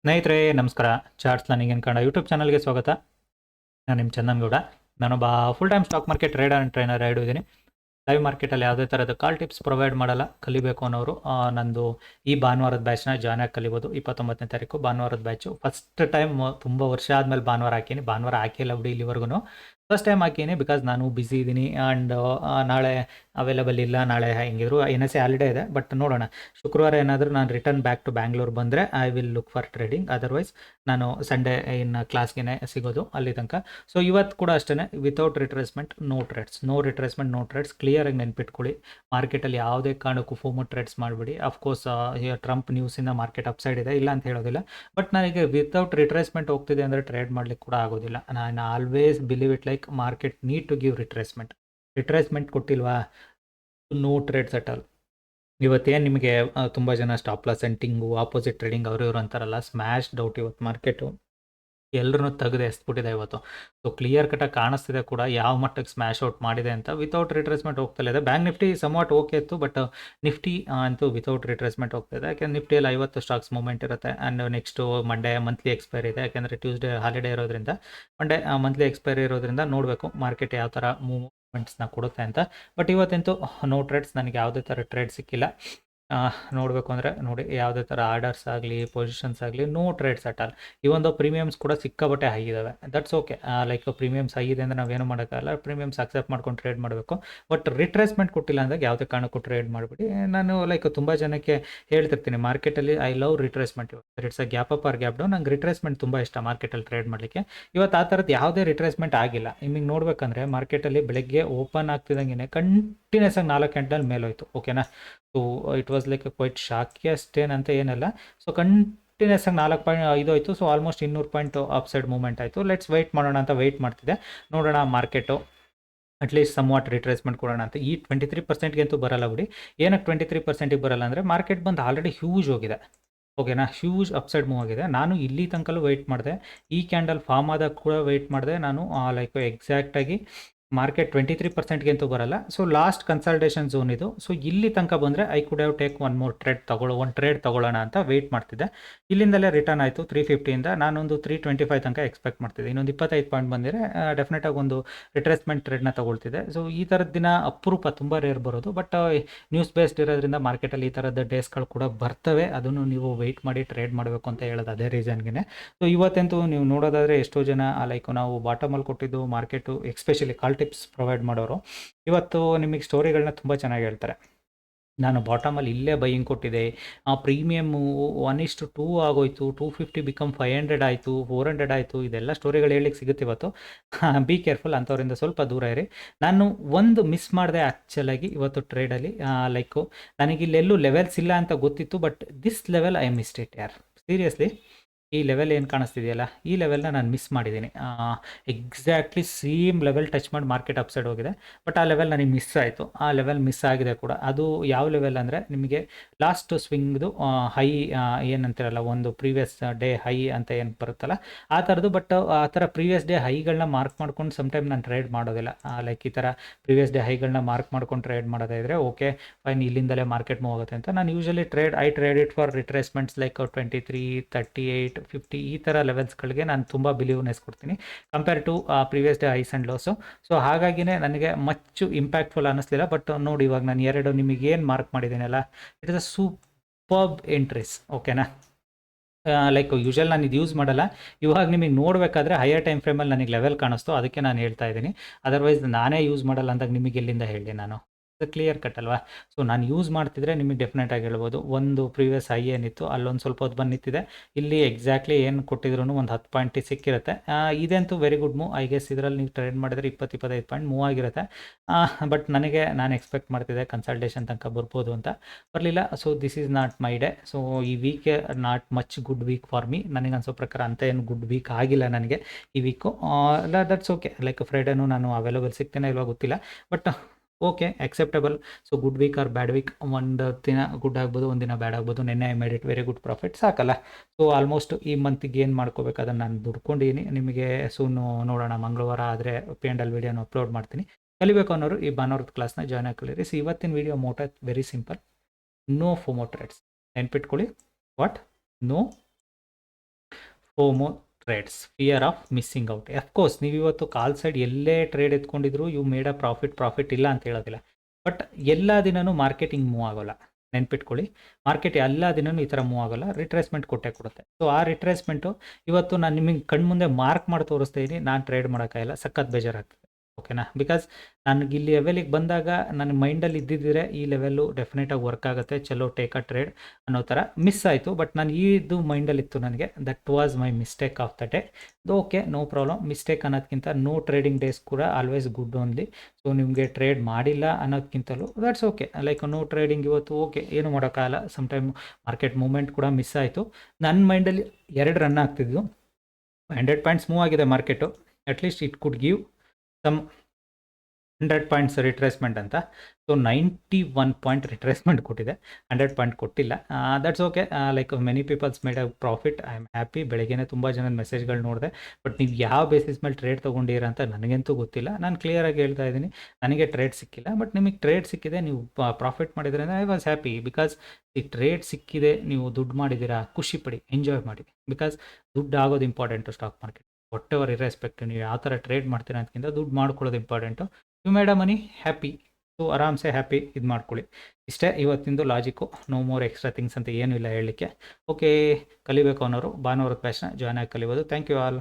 ಸ್ನೇಹಿತರೆ ನಮಸ್ಕಾರ. Charts learning in Kannada YouTube ಚಾನಲ್ಗೆ ಸ್ವಾಗತ. ನಾನು ನಿಮ್ಮ ಚಂದನ್ಗೌಡ. ನಾನೊಬ್ಬ full time stock market trader and trainer ಇದ್ದೀನಿ. ಲೈವ್ ಮಾರ್ಕೆಟಲ್ಲಿ ಯಾವುದೇ ಥರದ ಕಾಲ್ ಟಿಪ್ಸ್ ಪ್ರೊವೈಡ್ ಮಾಡಲ್ಲ. ಕಲಿಬೇಕು ಅನ್ನೋರು ನಂದು ಈ ಭಾನುವಾರದ ಬ್ಯಾಚ್ನ ಜಾಯ್ನ್ ಆಗಿ ಕಲಿಬೋದು. 29ನೇ ತಾರೀಕು ಭಾನುವಾರದ ಬ್ಯಾಚು. ಫಸ್ಟ್ ಟೈಮ್ ತುಂಬ ವರ್ಷ ಆದಮೇಲೆ ಭಾನುವಾರ ಹಾಕೀನಿ. ಭಾನುವಾರ ಹಾಕಿಲ್ಲ ಬಿಡಿ ಇಲ್ಲಿವರೆಗೂ. ಫಸ್ಟ್ ಟೈಮ್ ಹಾಕೀನಿ ಬಿಕಾಸ್ ನಾನು ಬ್ಯುಸಿ ಇದ್ದೀನಿ ಆ್ಯಂಡ್ ನಾಳೆ ಅವೈಲಬಲ್ ಇಲ್ಲ. ನಾಳೆ ಹೆಂಗಿದ್ರು NSE ಹಾಲಿಡೇ ಇದೆ. ಬಟ್ ನೋಡೋಣ, ಶುಕ್ರವಾರ ಏನಾದರೂ ನಾನು ರಿಟರ್ನ್ ಬ್ಯಾಕ್ ಟು ಬ್ಯಾಂಗ್ಳೂರ್ ಬಂದರೆ I will look for trading. Otherwise ನಾನು ಸಂಡೇ ಇನ್ನು ಕ್ಲಾಸ್ಗೆ ಸಿಗೋದು ಅಲ್ಲಿ ತನಕ. ಸೊ ಇವತ್ತು ಕೂಡ ಅಷ್ಟೇ, ವಿತೌಟ್ ರಿಟ್ರೇಸ್ಮೆಂಟ್ ನೋ ಟ್ರೇಡ್ಸ್. ಕ್ಲಿಯರಾಗಿ ನೆನ್ಪಿಟ್ಕೊಳ್ಳಿ. ಮಾರ್ಕೆಟಲ್ಲಿ ಯಾವುದೇ ಕಾರಣಕ್ಕೂ ಫೋಮೋ ಟ್ರೇಡ್ಸ್ ಮಾಡಿಬಿಡಿ. ಅಫ್ಕೋರ್ಸ್ ಟ್ರಂಪ್ ನ್ಯೂಸಿಂದ ಮಾರ್ಕೆಟ್ ಅಪ್ಸೈಡ್ ಇದೆ, ಇಲ್ಲ ಅಂತ ಹೇಳೋದಿಲ್ಲ. ಬಟ್ ನನಗೆ ವಿತೌಟ್ ರಿಟ್ರೇಸ್ಮೆಂಟ್ ಹೋಗ್ತಿದೆ ಅಂದರೆ ಟ್ರೇಡ್ ಮಾಡ್ಲಿಕ್ಕೆ ಕೂಡ ಆಗೋದಿಲ್ಲ. ನಾನು always believe it like market need to give retracement ಕೊಟ್ಟಿಲ್ವಾ, ನೋ ಟ್ರೇಡ್ಸ್ ಅಟ್ ಆಲ್. ಇವತ್ತೇನು ನಿಮಗೆ ತುಂಬ ಜನ ಸ್ಟಾಪ್ ಲಾಸ್ ಸೆಂಟಿಂಗು, ಆಪೋಸಿಟ್ ಟ್ರೇಡಿಂಗ್ ಅವರು ಇವರು ಅಂತಾರಲ್ಲ, ಸ್ಮ್ಯಾಶ್ ಡೌಟ್ ಇವತ್ತು ಮಾರ್ಕೆಟು. ಎಲ್ಲರೂ ತೆಗೆದು ಎಸ್ಬಿಟ್ಟಿದೆ ಇವತ್ತು. ಸೊ ಕ್ಲಿಯರ್ ಕಟ್ಟಾಗಿ ಕಾಣಿಸ್ತಿದೆ ಕೂಡ ಯಾವ ಮಟ್ಟಕ್ಕೆ ಸ್ಮ್ಯಾಶ್ ಔಟ್ ಮಾಡಿದೆ ಅಂತ. ವಿತೌಟ್ ರಿಟ್ರೇಸ್ಮೆಂಟ್ ಹೋಗ್ತಾ ಇದೆ. ಬ್ಯಾಂಕ್ ನಿಫ್ಟಿ ಸಮವಾಟ್ ಓಕೆ ಇತ್ತು, ಬಟ್ ನಿಫ್ಟಿ ಅಂತೂ ವಿತೌಟ್ ರಿಟ್ರೇಸ್ಮೆಂಟ್ ಹೋಗ್ತಾ ಇದೆ. ಯಾಕೆಂದ್ರೆ ನಿಫ್ಟಿಯಲ್ಲಿ 50 ಸ್ಟಾಕ್ಸ್ ಮೂವ್ಮೆಂಟ್ ಇರುತ್ತೆ. And next Monday monthly expiry ಇದೆ. ಯಾಕೆಂದರೆ ಟ್ಯೂಸ್ಡೇ ಹಾಲಿಡೇ ಇರೋದ್ರಿಂದ, ಮಂಡೇ ಮಂತ್ಲಿ ಎಕ್ಸ್ಪೈರಿ ಇರೋದ್ರಿಂದ ನೋಡಬೇಕು ಮಾರ್ಕೆಟ್ ಯಾವ ಥರ ಮೂವ್ಮೆಂಟ್ಸ್ನ ಕೊಡುತ್ತೆ ಅಂತ. ಬಟ್ ಇವತ್ತಂತೂ ನೋ ಟ್ರೇಡ್ಸ್, ನನಗೆ ಯಾವುದೇ ಥರ ಟ್ರೇಡ್ ಸಿಕ್ಕಿಲ್ಲ. ನೋಡಬೇಕು ಅಂದರೆ ನೋಡಿ, ಯಾವುದೇ ಥರ ಆರ್ಡರ್ಸ್ ಆಗಲಿ ಪೊಸಿಷನ್ಸ್ ಆಗಲಿ, ನೋ ಟ್ರೇಡ್ಸ್ ಅಟ್ ಆಲ್. ಈ ಒಂದು ಪ್ರೀಮಿಯಮ್ಸ್ ಕೂಡ ಸಿಕ್ಕಾಬಟ್ಟೆ ಹೈ ಇದ್ದಾವೆ. That's okay. Like premiums high ಇದೆ ಅಂದರೆ ನಾವೇನು ಮಾಡೋಕ್ಕಾಗಲ್ಲ. ಪ್ರೀಮಿಯಮ್ಸ್ ಅಕ್ಸೆಪ್ಟ್ ಮಾಡ್ಕೊಂಡು ಟ್ರೇಡ್ ಮಾಡಬೇಕು. ಬಟ್ ರಿಟ್ರೇಸ್ಮೆಂಟ್ ಕೊಟ್ಟಿಲ್ಲ ಅಂದಾಗ ಯಾವುದೇ ಕಾರಣಕ್ಕೂ ಟ್ರೇಡ್ ಮಾಡಿಬಿಡಿ. ನಾನು ಲೈಕ್ ತುಂಬ ಜನಕ್ಕೆ ಹೇಳ್ತಿರ್ತೀನಿ, ಮಾರ್ಕೆಟಲ್ಲಿ I love retracement. It's a gap up or gap down. ನಂಗೆ ರಿಟ್ರೇಸ್ಮೆಂಟ್ ತುಂಬ ಇಷ್ಟ ಮಾರ್ಕೆಟಲ್ಲಿ ಟ್ರೇಡ್ ಮಾಡಲಿಕ್ಕೆ. ಇವತ್ತು ಆ ಥರದ್ದು ಯಾವುದೇ ರಿಟ್ರೇಸ್ಮೆಂಟ್ ಆಗಿಲ್ಲ. ನಿಮಗೆ ನೋಡಬೇಕಂದ್ರೆ ಮಾರ್ಕೆಟಲ್ಲಿ ಬೆಳಗ್ಗೆ ಓಪನ್ ಆಗ್ತಿದ್ದಂಗೆ ಕಂಟಿನ್ಯೂಸ್ ಆಗಿ 4 ಕ್ಯಾಂಡಲ್ ಮೇಲೋಯ್ತು. ಓಕೆನಾ. So it was like quite shakiest ಏನಂತ ಏನಲ್ಲ. ಸೊ ಕಂಟಿನ್ಯೂಸ್ ಆಗಿ 4.5 ಆಯಿತು. So almost 200 point upside movement ಆಯಿತು. ಲೆಟ್ಸ್ ವೆಯ್ಟ್ ಮಾಡೋಣ ಅಂತ ವೆಯ್ಟ್ ಮಾಡ್ತಿದ್ದೆ. ನೋಡೋಣ ಮಾರ್ಕೆಟು ಅಟ್ಲೀಸ್ಟ್ ಸಮ್ವಾಟ್ ರಿಟ್ರೇಸ್ಮೆಂಟ್ ಕೊಡೋಣ ಅಂತ. ಈ 23%ಗೆ ಅಂತೂ ಬರಲ್ಲ ಬಿಡಿ. ಏನಕ್ಕೆ 23%ಗೆ ಬರಲ್ಲ ಅಂದರೆ ಮಾರ್ಕೆಟ್ ಬಂದು ಆಲ್ರೆಡಿ ಹ್ಯೂಜ್ ಹೋಗಿದೆ. ಓಕೆನಾ, ಹ್ಯೂಜ್ ಅಪ್ಸೈಡ್ ಮೂವ್ ಆಗಿದೆ. ನಾನು ಇಲ್ಲಿ ತನಕಲೂ ವೆಯ್ಟ್ ಮಾಡಿದೆ. ಈ ಕ್ಯಾಂಡಲ್ ಫಾರ್ಮ್ ಆದಾಗ ಕೂಡ ವೆಯ್ಟ್ ಮಾಡಿದೆ ನಾನು. ಲೈಕ್ ಎಕ್ಸಾಕ್ಟಾಗಿ ಮಾರ್ಕೆಟ್ 23%ಗೆ ಅಂತೂ ಬರಲ್ಲ. ಸೊ ಲಾಸ್ಟ್ ಕನ್ಸಲ್ಟೇಷನ್ ಝೋನ್ ಇದು. ಸೊ ಇಲ್ಲಿ ತನಕ ಬಂದರೆ I could have take one trade ತಗೊಳ್ಳೋಣ ಅಂತ ವೆಯ್ಟ್ ಮಾಡ್ತಿದ್ದೆ. ಇಲ್ಲಿಂದಲೇ ರಿಟರ್ನ್ ಆಯಿತು 350ಇಂದ. ನಾನೊಂದು 325 ತನಕ ಎಕ್ಸ್ಪೆಕ್ಟ್ ಮಾಡ್ತಿದ್ದೆ. ಇನ್ನೊಂದು 25 ಪಾಯಿಂಟ್ ಬಂದರೆ ಡೆಫಿನೆಟಾಗಿ ಒಂದು ರಿಟ್ರೇಸ್ಮೆಂಟ್ ಟ್ರೇಡ್ನ ತಗೊಳ್ತಿದ್ದೆ. ಸೊ ಈ ಥರದ ದಿನ ಅಪರೂಪ, ತುಂಬ ರೇರ್ ಬರೋದು. ಬಟ್ ನ್ಯೂಸ್ ಬೇಸ್ಡ್ ಇರೋದ್ರಿಂದ ಮಾರ್ಕೆಟಲ್ಲಿ ಈ ಥರದ ಡೇಸ್ಗಳು ಕೂಡ ಬರ್ತವೆ. ಅದನ್ನು ನೀವು ವೆಯ್ಟ್ ಮಾಡಿ ಟ್ರೇಡ್ ಮಾಡಬೇಕು ಅಂತ ಹೇಳೋದು ಅದೇ ರೀಸನ್ಗೆ. ಸೊ ಇವತ್ತಂತೂ ನೀವು ನೋಡೋದಾದರೆ ಎಷ್ಟೋ ಜನ ಲೈಕ್ ನಾವು ಬಾಟಮಲ್ಲಿ ಕೊಟ್ಟಿದ್ದು ಮಾರ್ಕೆಟು, ಎಕ್ಸ್ಪೆಷಲಿ ಕಾಲ್ ಟಿಪ್ಸ್ ಪ್ರೊವೈಡ್ ಮಾಡೋರು, ಇವತ್ತು ನಿಮಗೆ ಸ್ಟೋರಿಗಳನ್ನ ತುಂಬ ಚೆನ್ನಾಗಿ ಹೇಳ್ತಾರೆ. ನಾನು ಬಾಟಮಲ್ಲಿ ಇಲ್ಲೇ ಬೈಯಿಂಗ್ ಕೊಟ್ಟಿದ್ದೆ, ಪ್ರೀಮಿಯಮ್ಮು 1:2 ಆಗೋಯ್ತು, 250 ಬಿಕಮ್ 500 ಆಯಿತು, 400 ಆಯಿತು. ಇದೆಲ್ಲ ಸ್ಟೋರಿಗಳು ಹೇಳಲಿಕ್ಕೆ ಸಿಗುತ್ತೆ ಇವತ್ತು. ಬಿ ಕೇರ್ಫುಲ್, ಅಂಥವ್ರಿಂದ ಸ್ವಲ್ಪ ದೂರ ಇರಿ. ನಾನು ಒಂದು ಮಿಸ್ ಮಾಡಿದೆ ಆ್ಯಕ್ಚುಲಾಗಿ ಇವತ್ತು ಟ್ರೇಡಲ್ಲಿ. ಲೈಕು ನನಗಿಲ್ಲೆಲ್ಲೂ ಲೆವೆಲ್ಸ್ ಇಲ್ಲ ಅಂತ ಗೊತ್ತಿತ್ತು, but this level I missed it ಯಾರ್. ಸೀರಿಯಸ್ಲಿ ಈ ಲೆವೆಲ್ ಏನು ಕಾಣಿಸ್ತಿದೆಯಲ್ಲ, ಈ ಲೆವೆಲ್ನ ನಾನು ಮಿಸ್ ಮಾಡಿದ್ದೀನಿ. ಎಕ್ಸಾಕ್ಟ್ಲಿ ಸೇಮ್ ಲೆವೆಲ್ ಟಚ್ ಮಾಡಿ ಮಾರ್ಕೆಟ್ ಅಪ್ಸೈಡ್ ಹೋಗಿದೆ. ಬಟ್ ಆ ಲೆವೆಲ್ ನನಗೆ ಮಿಸ್ ಆಯಿತು. ಆ ಲೆವೆಲ್ ಮಿಸ್ ಆಗಿದೆ ಕೂಡ. ಅದು ಯಾವ ಲೆವೆಲ್ ಅಂದರೆ ನಿಮಗೆ ಲಾಸ್ಟ್ ಸ್ವಿಂಗ್ದು ಹೈ ಏನಂತಿರಲ್ಲ, ಒಂದು ಪ್ರೀವಿಯಸ್ ಡೇ ಹೈ ಅಂತ ಏನು ಬರುತ್ತಲ್ಲ ಆ ಥರದ್ದು. ಬಟ್ ಆ ಥರ ಪ್ರೀವಿಯಸ್ ಡೇ ಹೈಗಳನ್ನ ಮಾರ್ಕ್ ಮಾಡ್ಕೊಂಡು ಸಮ್ಟೈಮ್ ನಾನು ಟ್ರೇಡ್ ಮಾಡೋದಿಲ್ಲ. ಲೈಕ್ ಈ ಥರ ಪ್ರೀವಿಯಸ್ ಡೇ ಹೈಗಳನ್ನ ಮಾರ್ಕ್ ಮಾಡ್ಕೊಂಡು ಟ್ರೇಡ್ ಮಾಡೋದಾದರೆ ಓಕೆ ಫೈನ್, ಇಲ್ಲಿಂದಲೇ ಮಾರ್ಕೆಟ್ ಮೂವ್ ಆಗುತ್ತೆ ಅಂತ. ನಾನು usually I trade it for retracements like 23, 38, 50 ಈ ಥರ ಲೆವೆಲ್ಸ್ಗಳಿಗೆ ನಾನು ತುಂಬ ಬಿಲೀವ್ನೆಸ್ ಕೊಡ್ತೀನಿ compare to previous day highs and lows. So ಹಾಗಾಗಿನೇ ನನಗೆ ಮಚ್ಚು ಇಂಪ್ಯಾಕ್ಟ್ಫುಲ್ ಅನ್ನಿಸ್ಲಿಲ್ಲ. ಬಟ್ ನೋಡಿ, ಇವಾಗ ನಾನು ಎರಡು ನಿಮಗೇನು ಮಾರ್ಕ್ ಮಾಡಿದ್ದೀನಲ್ಲ, it is a superb entries. ಓಕೆನಾ. ಲೈಕ್ ಯೂಶಲ್ ನಾನು ಇದು ಯೂಸ್ ಮಾಡಲ್ಲ. ಇವಾಗ ನಿಮಗೆ ನೋಡಬೇಕಾದ್ರೆ ಹೈಯರ್ ಟೈಮ್ ಫ್ರೇಮಲ್ಲಿ ನನಗೆ ಲೆವೆಲ್ ಕಾಣಿಸ್ತು, ಅದಕ್ಕೆ ನಾನು ಹೇಳ್ತಾ ಇದ್ದೀನಿ. ಅದರ್ವೈಸ್ ನಾನೇ ಯೂಸ್ ಮಾಡಲ್ಲ ಅಂದಾಗ ನಿಮಗೆ ಎಲ್ಲಿಂದ ಹೇಳಿ ನಾನು. ಕ್ಲಿಯರ್ ಕಟ್ ಅಲ್ವಾ. ಸೊ ನಾನು ಯೂಸ್ ಮಾಡ್ತಿದ್ರೆ ನಿಮಗೆ ಡೆಫಿನೆಟಾಗಿ ಹೇಳ್ಬೋದು. ಒಂದು ಪ್ರೀವಿಯಸ್ ಹೈ ಏನಿತ್ತು ಅಲ್ಲೊಂದು ಸ್ವಲ್ಪ ಹೊತ್ತು ಬಂದು ನಿಂತಿದೆ. ಇಲ್ಲಿ ಎಕ್ಸಾಕ್ಟ್ಲಿ ಏನು ಕೊಟ್ಟಿದ್ರು ಒಂದು 10 ಪಾಯಿಂಟ್ ಸಿಕ್ಕಿರುತ್ತೆ. ಇದಂತೂ very good move. I guess ಇದರಲ್ಲಿ ನೀವು ಟ್ರೇಡ್ ಮಾಡಿದ್ರೆ 20-25 ಪಾಯಿಂಟ್ ಮೂವ್ ಆಗಿರುತ್ತೆ. ಬಟ್ ನಾನು ಎಕ್ಸ್ಪೆಕ್ಟ್ ಮಾಡ್ತಿದ್ದೆ ಕನ್ಸಲ್ಟೇಷನ್ ತನಕ ಬರ್ಬೋದು ಅಂತ, ಬರಲಿಲ್ಲ. So this is not my day. So ಈ week not much good week for me. ನನಗೆ ಅನ್ಸೋ ಪ್ರಕಾರ ಅಂತ ಏನು ಗುಡ್ ವೀಕ್ ಆಗಿಲ್ಲ ನನಗೆ ಈ ವೀಕು. That's okay. ಲೈಕ್ ಫ್ರೈಡೇನೂ ನಾನು ಅವೈಲೇಬಲ್ ಸಿಗ್ತೇನೆ ಇಲ್ವಾ ಗೊತ್ತಿಲ್ಲ, but okay acceptable. So good week or bad week, ಒಂದು ದಿನ ಗುಡ್ ಆಗ್ಬೋದು, ಒಂದು ದಿನ ಬ್ಯಾಡ್ ಆಗ್ಬೋದು. ನೆನ್ನೆ I made it very good profit, ಸಾಕಲ್ಲ. ಸೊ ಆಲ್ಮೋಸ್ಟ್ ಈ ಮಂತಿಗೆ ಏನು ಮಾಡ್ಕೋಬೇಕು ಅದನ್ನು ನಾನು ದುಡ್ಕೊಂಡಿದ್ದೀನಿ. ನಿಮಗೆ ಸೂನು ನೋಡೋಣ, ಮಂಗಳವಾರ ಆದರೆ P&L ವೀಡಿಯೋನ ಅಪ್ಲೋಡ್ ಮಾಡ್ತೀನಿ. ಕಲಿಬೇಕು ಅನ್ನೋರು ಈ ಭಾನುವಾರದ ಕ್ಲಾಸ್ನ ಜಾಯ್ನ್ ಆಗಿ ಕಲೀರಿ. ಸೊ ಇವತ್ತಿನ video motto very simple, no FOMO trades. ನೆನ್ಪಿಟ್ಕೊಳ್ಳಿ, what? No FOMO trades, fear of missing out. Of course ನೀವು ಇವತ್ತು ಕಾಲ್ ಸೈಡ್ ಎಲ್ಲೇ ಟ್ರೇಡ್ ಎತ್ಕೊಂಡಿದ್ರು ಯು ಮೇಡ್ ಅ ಪ್ರಾಫಿಟ್ ಇಲ್ಲ ಅಂತ ಹೇಳೋದಿಲ್ಲ. ಬಟ್ ಎಲ್ಲ ದಿನವೂ ಮಾರ್ಕೆಟಿಂಗ್ ಮೂವ್ ಆಗೋಲ್ಲ, ನೆನ್ಪಿಟ್ಕೊಳ್ಳಿ. ಮಾರ್ಕೆಟ್ ಎಲ್ಲ ದಿನವೂ ಈ ಥರ ಮೂವ್ ಆಗೋಲ್ಲ, ರಿಟ್ರೇಸ್ಮೆಂಟ್ ಕೊಟ್ಟೆ ಕೊಡುತ್ತೆ. ಸೊ ಆ ರಿಟ್ರೇಸ್ಮೆಂಟು ಇವತ್ತು ನಾನು ನಿಮಗೆ ಕಣ್ಮುಂದೆ ಮಾರ್ಕ್ ಮಾಡಿ ತೋರಿಸ್ತಾ ಇದ್ದೀನಿ, ನಾನು ಟ್ರೇಡ್ ಮಾಡೋಕ್ಕಾಗಿಲ್ಲ, ಸಖತ್ ಬೇಜಾರಾಗ್ತದೆ. ಓಕೆನಾ? ಬಿಕಾಸ್ ನನಗೆ ಇಲ್ಲಿ ಲೆವೆಲಿಗೆ ಬಂದಾಗ ನನ್ನ ಮೈಂಡಲ್ಲಿ ಇದ್ದಿದ್ದರೆ ಈ ಲೆವೆಲ್ಲು ಡೆಫಿನೆಟಾಗಿ ವರ್ಕ್ ಆಗುತ್ತೆ, ಚಲೋ ಟೇಕ್ ಅ ಟ್ರೇಡ್ ಅನ್ನೋ ಥರ ಮಿಸ್ ಆಯಿತು. ಬಟ್ ನಾನು ಇದು ಮೈಂಡಲ್ಲಿತ್ತು ನನಗೆ, that was my mistake of the day. Okay, no problem. Mistake ಅನ್ನೋದಕ್ಕಿಂತ ನೋ ಟ್ರೇಡಿಂಗ್ ಡೇಸ್ ಕೂಡ ಆಲ್ವೇಸ್ ಗುಡ್ ಓನ್ಲಿ. ಸೊ ನಿಮಗೆ ಟ್ರೇಡ್ ಮಾಡಿಲ್ಲ ಅನ್ನೋದಕ್ಕಿಂತಲೂ that's okay. Like no trading ಇವತ್ತು ಓಕೆ, ಏನು ಮಾಡೋಕ್ಕಾಗಲ್ಲ. ಸಮ್ ಟೈಮ್ ಮಾರ್ಕೆಟ್ ಮೂವ್ಮೆಂಟ್ ಕೂಡ ಮಿಸ್ ಆಯಿತು. ನನ್ನ ಮೈಂಡಲ್ಲಿ 2 ರನ್ ಆಗ್ತಿದ್ವು. 100 ಪಾಯಿಂಟ್ಸ್ ಮೂವ್ ಆಗಿದೆ market. At least it could give some 100 points retracement ಅಂತ. ಸೊ 91 ಪಾಯಿಂಟ್ ರಿಟ್ರೇಸ್ಮೆಂಟ್ ಕೊಟ್ಟಿದೆ, 100 ಪಾಯಿಂಟ್ ಕೊಟ್ಟಿಲ್ಲ. That's okay. Like many peoples made a profit. I am happy. ಬೆಳಗ್ಗೆನೇ ತುಂಬ ಜನ ಮೆಸೇಜ್ಗಳು ನೋಡಿದೆ. ಬಟ್ ನೀವು ಯಾವ ಬೇಸಿಸ್ ಮೇಲೆ ಟ್ರೇಡ್ ತೊಗೊಂಡಿರ ಅಂತ ನನಗಂತೂ ಗೊತ್ತಿಲ್ಲ. ನಾನು ಕ್ಲಿಯರಾಗಿ ಹೇಳ್ತಾ ಇದ್ದೀನಿ, ನನಗೆ ಟ್ರೇಡ್ ಸಿಕ್ಕಿಲ್ಲ. ಬಟ್ ನಿಮಗೆ ಟ್ರೇಡ್ ಸಿಕ್ಕಿದೆ, ನೀವು ಪ್ರಾಫಿಟ್ ಮಾಡಿದ್ರೆ ಐ ವಾಸ್ ಹ್ಯಾಪಿ. ಬಿಕಾಸ್ ಈ ಟ್ರೇಡ್ ಸಿಕ್ಕಿದೆ, ನೀವು ದುಡ್ಡು ಮಾಡಿದ್ದೀರಾ, ಖುಷಿ ಪಡಿ, ಎಂಜಾಯ್ ಮಾಡಿ. ಬಿಕಾಸ್ ದುಡ್ಡು ಆಗೋದು important stock market. Whatever irrespective ನೀವು ಯಾವ ಥರ ಟ್ರೇಡ್ ಮಾಡ್ತೀರಾ ಅದಕ್ಕಿಂತ ದುಡ್ಡು ಮಾಡ್ಕೊಳ್ಳೋದು important. You made a money, happy. So ಆರಾಮ್ಸೆ ಹ್ಯಾಪಿ ಇದು ಮಾಡ್ಕೊಳ್ಳಿ. ಇಷ್ಟೇ ಇವತ್ತಿಂದು logic. No more extra things ಅಂತ ಏನೂ ಇಲ್ಲ ಹೇಳಲಿಕ್ಕೆ. ಓಕೆ, ಕಲಿಬೇಕು ಅನ್ನೋರು ಭಾನುವಾರದ ಬ್ಯಾಚ್ನ ಜಾಯ್ನ್ ಆಗಿ ಕಲಿಬೋದು. Thank you all.